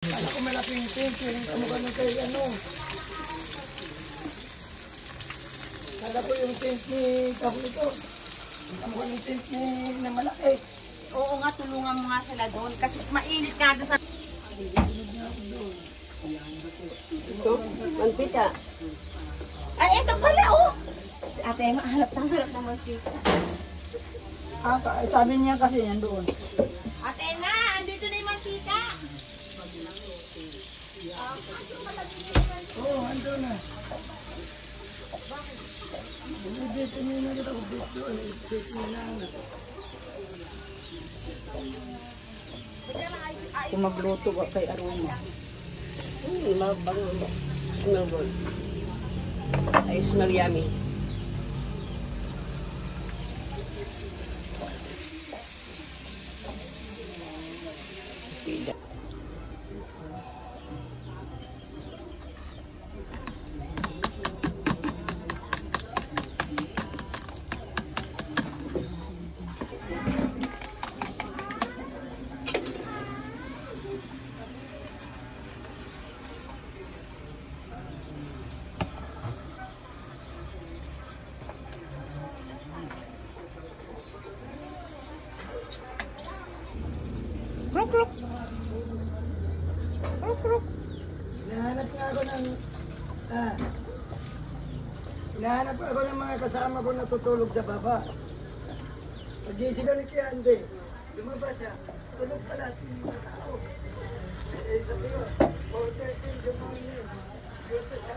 Kala ko malaking tent, yung kamukha ng kay ano. Kala ko yung tent ni Kapo ito. Kamukha ng tent ni na malaki. Oo nga, tulungan mo nga sila doon. Kasi mainit nga doon sa... Ito, mantika. Ay, ito pala, oh! Si ate, mahalap ng mantika. Sabi niya kasi yan doon. Ate na, andito na yung mantika. Oo, ando na. Dito niyo na kita ko dito. Dito na. Kung magluto ka kay Aroma. Mabango. Smell good. I smell yummy. Kruk, kruk. Kruk, kruk. Hinahanap nga ako ng... hinahanap ako ng mga kasama ko natutulog sa baba. Pag-gising ko ni Kiande, lumabas siya. Tulog pala. Sabi ko, 4:30 in the morning. Dito sa